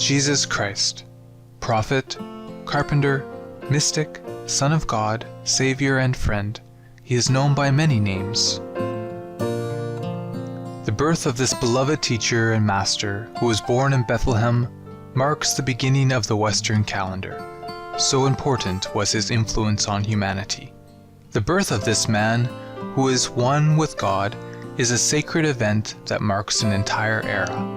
Jesus Christ, prophet, carpenter, mystic, Son of God, Savior and friend, he is known by many names. The birth of this beloved teacher and master, who was born in Bethlehem, marks the beginning of the Western calendar. So important was his influence on humanity. The birth of this man, who is one with God, is a sacred event that marks an entire era.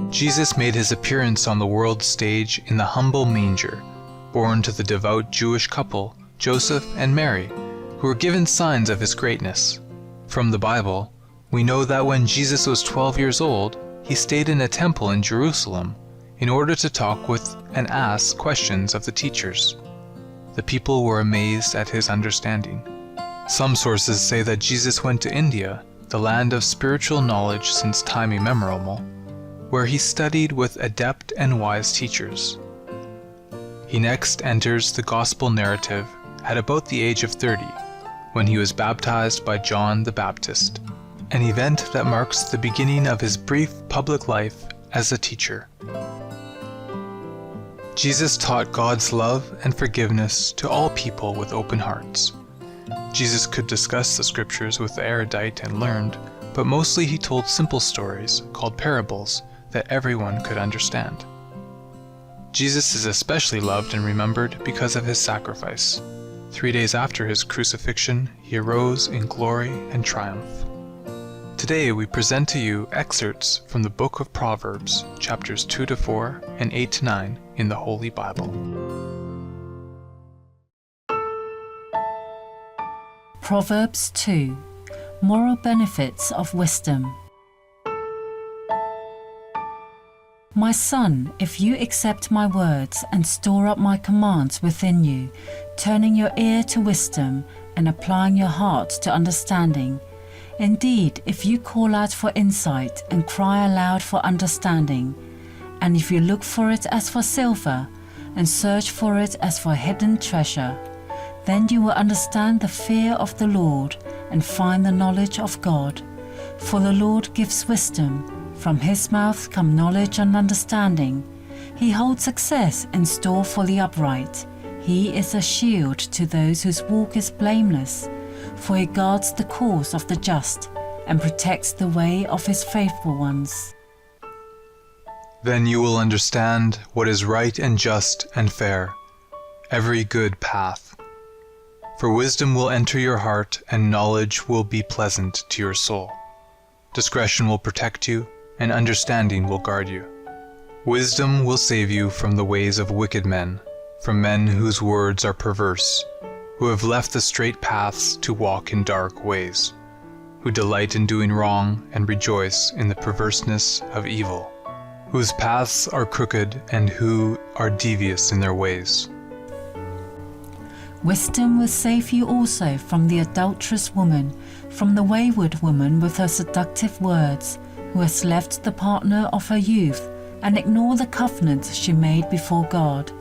Jesus made his appearance on the world stage in the humble manger, born to the devout Jewish couple, Joseph and Mary, who were given signs of his greatness. From the Bible, we know that when Jesus was 12 years old, he stayed in a temple in Jerusalem in order to talk with and ask questions of the teachers. The people were amazed at his understanding. Some sources say that Jesus went to India, the land of spiritual knowledge since time immemorial, where he studied with adept and wise teachers. He next enters the gospel narrative at about the age of 30, when he was baptized by John the Baptist, an event that marks the beginning of his brief public life as a teacher. Jesus taught God's love and forgiveness to all people with open hearts. Jesus could discuss the scriptures with the erudite and learned, but mostly he told simple stories called parables that everyone could understand. Jesus is especially loved and remembered because of his sacrifice. 3 days after his crucifixion, he arose in glory and triumph. Today we present to you excerpts from the book of Proverbs, chapters 2-4 and 8-9 in the Holy Bible. Proverbs 2. Moral benefits of wisdom. My son, if you accept my words and store up my commands within you, turning your ear to wisdom and applying your heart to understanding, indeed, if you call out for insight and cry aloud for understanding, and if you look for it as for silver and search for it as for hidden treasure, then you will understand the fear of the Lord and find the knowledge of God. For the Lord gives wisdom. From his mouth come knowledge and understanding. He holds success in store for the upright. He is a shield to those whose walk is blameless. For he guards the course of the just and protects the way of his faithful ones. Then you will understand what is right and just and fair, every good path. For wisdom will enter your heart and knowledge will be pleasant to your soul. Discretion will protect you and understanding will guard you. Wisdom will save you from the ways of wicked men, from men whose words are perverse, who have left the straight paths to walk in dark ways, who delight in doing wrong and rejoice in the perverseness of evil, whose paths are crooked and who are devious in their ways. Wisdom will save you also from the adulterous woman, from the wayward woman with her seductive words, who has left the partner of her youth and ignored the covenant she made before God.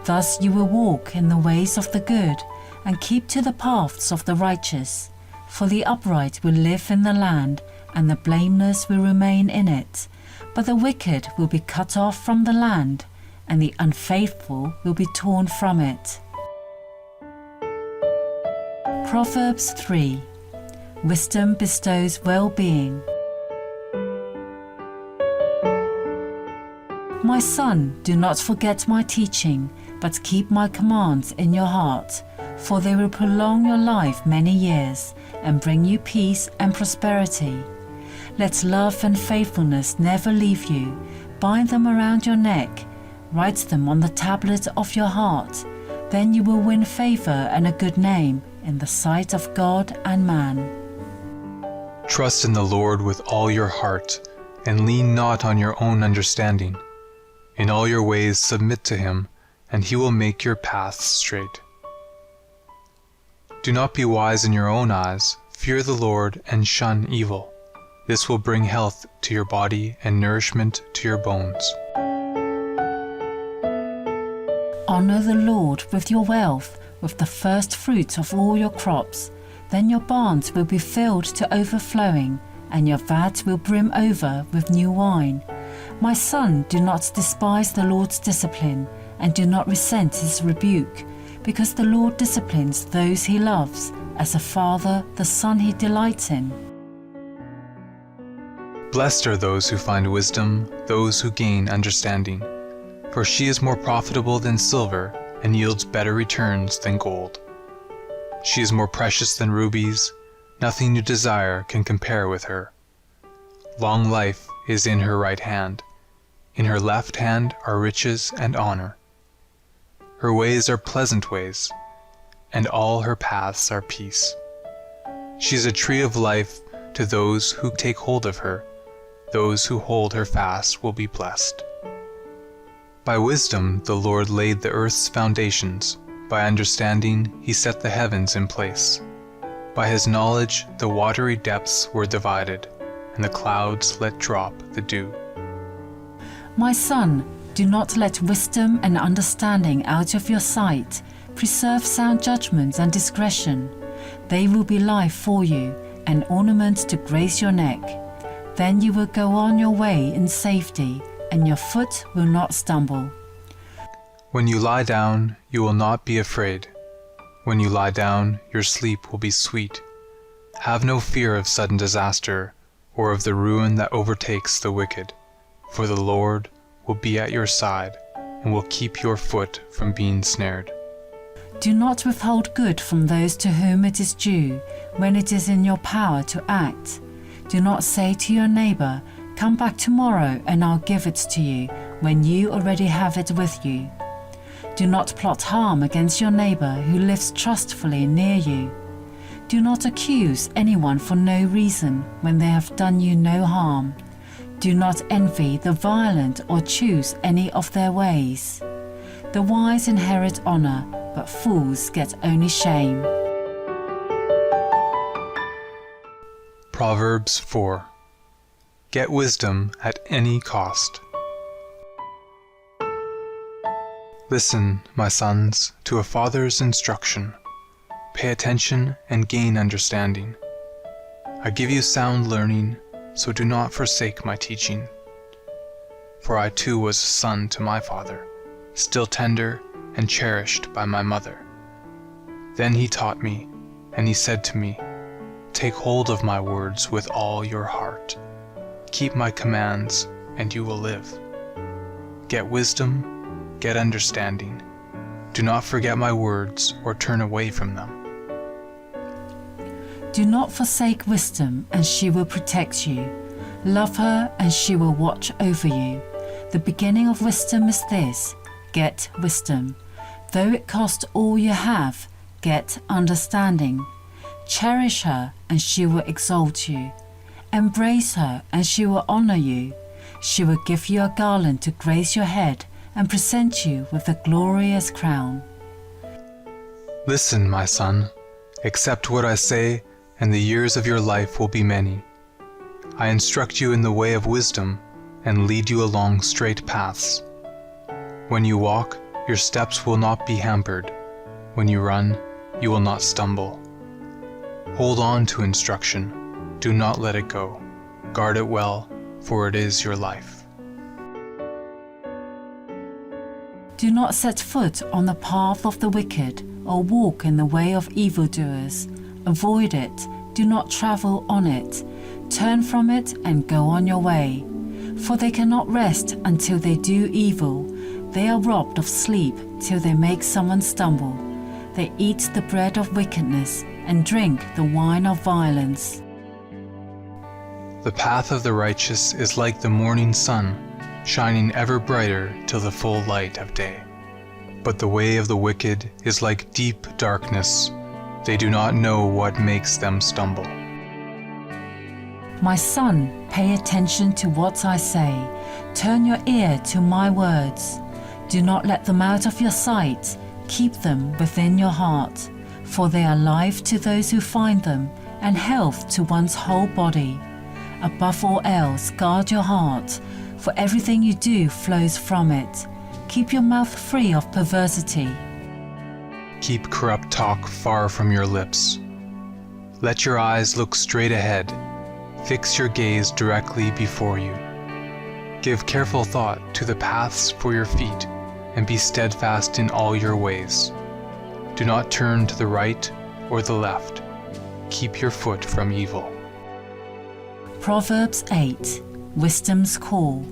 Thus you will walk in the ways of the good and keep to the paths of the righteous. For the upright will live in the land, and the blameless will remain in it. But the wicked will be cut off from the land, and the unfaithful will be torn from it. Proverbs 3. Wisdom bestows well-being. My son, do not forget my teaching, but keep my commands in your heart, for they will prolong your life many years and bring you peace and prosperity. Let love and faithfulness never leave you. Bind them around your neck. Write them on the tablet of your heart. Then you will win favor and a good name in the sight of God and man. Trust in the Lord with all your heart, and lean not on your own understanding. In all your ways submit to him, and he will make your paths straight. Do not be wise in your own eyes. Fear the Lord and shun evil. This will bring health to your body and nourishment to your bones. Honor the Lord with your wealth, with the first fruits of all your crops. Then your barns will be filled to overflowing, and your vat will brim over with new wine. My son, do not despise the Lord's discipline, and do not resent his rebuke, because the Lord disciplines those he loves, as a father the son he delights in. Blessed are those who find wisdom, those who gain understanding. For she is more profitable than silver, and yields better returns than gold. She is more precious than rubies, nothing you desire can compare with her. Long life is in her right hand. In her left hand are riches and honor. Her ways are pleasant ways, and all her paths are peace. She is a tree of life to those who take hold of her. Those who hold her fast will be blessed. By wisdom the Lord laid the earth's foundations. By understanding he set the heavens in place. By his knowledge the watery depths were divided, and the clouds let drop the dew. My son, do not let wisdom and understanding out of your sight. Preserve sound judgment and discretion. They will be life for you, and ornaments to grace your neck. Then you will go on your way in safety, and your foot will not stumble. When you lie down, you will not be afraid. When you lie down, your sleep will be sweet. Have no fear of sudden disaster, or of the ruin that overtakes the wicked. For the Lord will be at your side, and will keep your foot from being snared. Do not withhold good from those to whom it is due, when it is in your power to act. Do not say to your neighbor, "Come back tomorrow and I'll give it to you," when you already have it with you. Do not plot harm against your neighbor who lives trustfully near you. Do not accuse anyone for no reason when they have done you no harm. Do not envy the violent or choose any of their ways. The wise inherit honor, but fools get only shame. Proverbs 4. Get wisdom at any cost. Listen, my sons, to a father's instruction. Pay attention and gain understanding. I give you sound learning, so do not forsake my teaching. For I too was a son to my father, still tender and cherished by my mother. Then he taught me, and he said to me, "Take hold of my words with all your heart. Keep my commands, and you will live. Get wisdom, get understanding. Do not forget my words or turn away from them." Do not forsake wisdom, and she will protect you. Love her, and she will watch over you. The beginning of wisdom is this: get wisdom. Though it cost all you have, get understanding. Cherish her, and she will exalt you. Embrace her, and she will honor you. She will give you a garland to grace your head, and present you with a glorious crown. Listen, my son, accept what I say, and the years of your life will be many. I instruct you in the way of wisdom, and lead you along straight paths. When you walk, your steps will not be hampered. When you run, you will not stumble. Hold on to instruction. Do not let it go. Guard it well, for it is your life. Do not set foot on the path of the wicked, or walk in the way of evildoers. Avoid it. Do not travel on it. Turn from it and go on your way. For they cannot rest until they do evil. They are robbed of sleep till they make someone stumble. They eat the bread of wickedness and drink the wine of violence. The path of the righteous is like the morning sun, shining ever brighter till the full light of day. But the way of the wicked is like deep darkness. They do not know what makes them stumble. My son, pay attention to what I say. Turn your ear to my words. Do not let them out of your sight. Keep them within your heart, for they are life to those who find them, and health to one's whole body. Above all else, guard your heart, for everything you do flows from it. Keep your mouth free of perversity. Keep corrupt talk far from your lips. Let your eyes look straight ahead. Fix your gaze directly before you. Give careful thought to the paths for your feet, and be steadfast in all your ways. Do not turn to the right or the left. Keep your foot from evil. Proverbs 8. Wisdom's Call.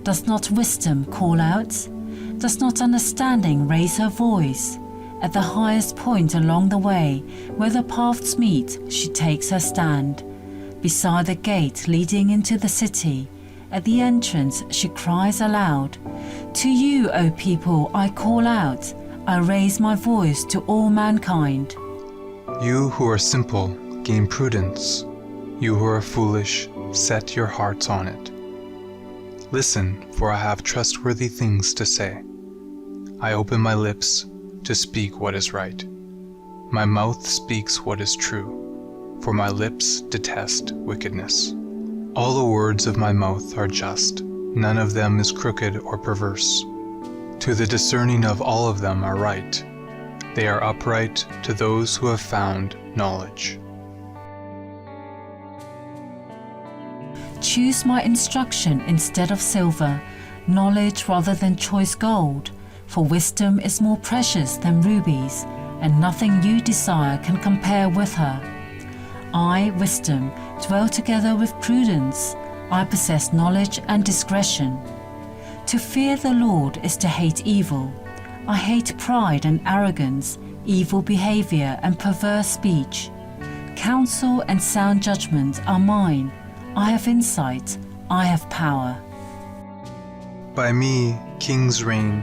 Does not wisdom call out? Does not understanding raise her voice? At the highest point along the way, where the paths meet, she takes her stand. Beside the gate leading into the city, at the entrance she cries aloud, "To you, O people, I call out. I raise my voice to all mankind." You who are simple, gain prudence. You who are foolish, set your hearts on it. Listen, for I have trustworthy things to say. I open my lips to speak what is right. My mouth speaks what is true, for my lips detest wickedness. All the words of my mouth are just, none of them is crooked or perverse. To the discerning of all of them are right. They are upright to those who have found knowledge. Choose my instruction instead of silver, knowledge rather than choice gold, for wisdom is more precious than rubies, and nothing you desire can compare with her. I, wisdom, dwell together with prudence. I possess knowledge and discretion. To fear the Lord is to hate evil. I hate pride and arrogance, evil behavior and perverse speech. Counsel and sound judgment are mine. I have insight. I have power. By me kings reign,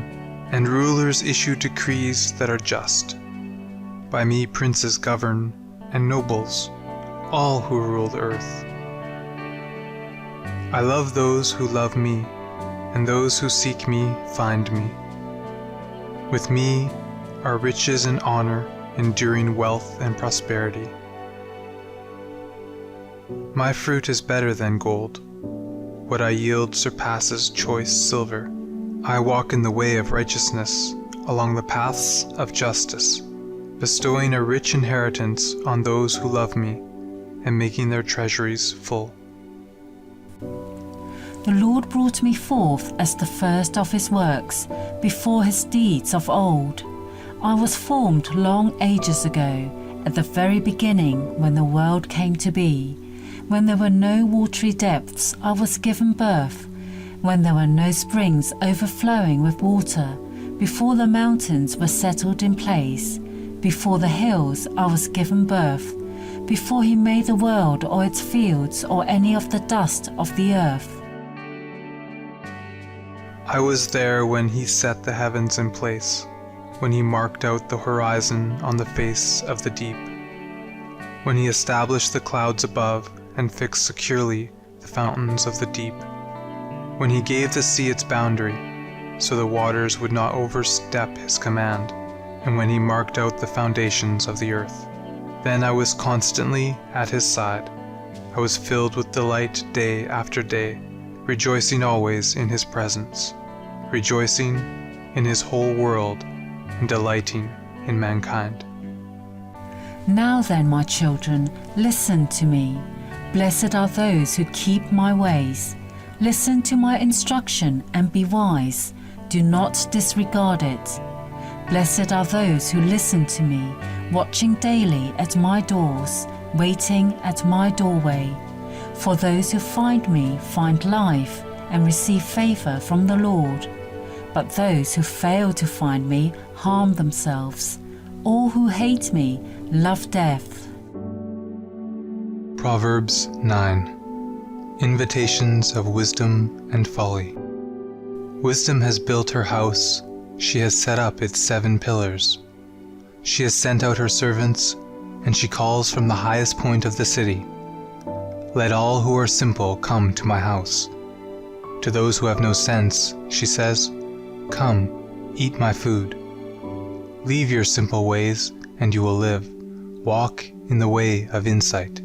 and rulers issue decrees that are just. By me princes govern, and nobles, all who rule the earth. I love those who love me, and those who seek me find me. With me are riches and honor, enduring wealth and prosperity. My fruit is better than gold. What I yield surpasses choice silver. I walk in the way of righteousness, along the paths of justice, bestowing a rich inheritance on those who love me, and making their treasuries full. The Lord brought me forth as the first of his works, before his deeds of old. I was formed long ages ago, at the very beginning, when the world came to be. When there were no watery depths, I was given birth. When there were no springs overflowing with water, before the mountains were settled in place, before the hills I was given birth, before he made the world or its fields or any of the dust of the earth. I was there when he set the heavens in place, when he marked out the horizon on the face of the deep, when he established the clouds above and fixed securely the fountains of the deep, when he gave the sea its boundary, so the waters would not overstep his command, and when he marked out the foundations of the earth. Then I was constantly at his side. I was filled with delight day after day, rejoicing always in his presence, rejoicing in his whole world, and delighting in mankind. Now then, my children, listen to me. Blessed are those who keep my ways. Listen to my instruction and be wise. Do not disregard it. Blessed are those who listen to me, watching daily at my doors, waiting at my doorway. For those who find me find life and receive favor from the Lord. But those who fail to find me harm themselves. All who hate me love death. Proverbs 9. Invitations of wisdom and folly. Wisdom has built her house. She has set up its 7 pillars. She has sent out her servants, and she calls from the highest point of the city. Let all who are simple come to my house. To those who have no sense, she says, "Come, eat my food." Leave your simple ways, and you will live. Walk in the way of insight.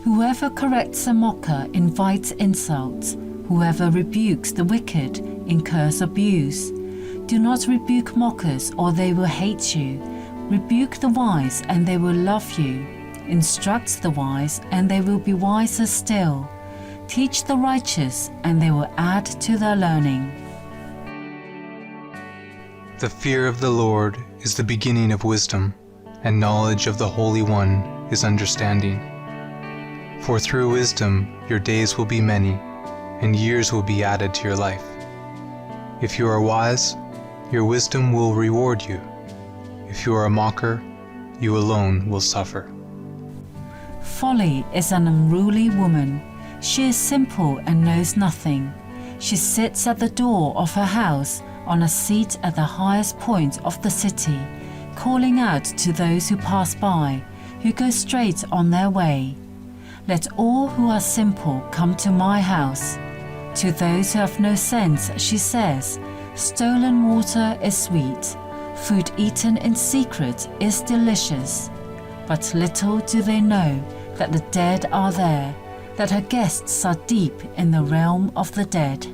Whoever corrects a mocker invites insults. Whoever rebukes the wicked incurs abuse. Do not rebuke mockers, or they will hate you. Rebuke the wise, and they will love you. Instruct the wise, and they will be wiser still. Teach the righteous, and they will add to their learning. The fear of the Lord is the beginning of wisdom, and knowledge of the Holy One is understanding. For through wisdom your days will be many, and years will be added to your life. If you are wise, your wisdom will reward you. If you are a mocker, you alone will suffer. Folly is an unruly woman. She is simple and knows nothing. She sits at the door of her house, on a seat at the highest point of the city, calling out to those who pass by, who go straight on their way. Let all who are simple come to my house. To those who have no sense, she says, stolen water is sweet. Food eaten in secret is delicious. But little do they know that the dead are there, that her guests are deep in the realm of the dead.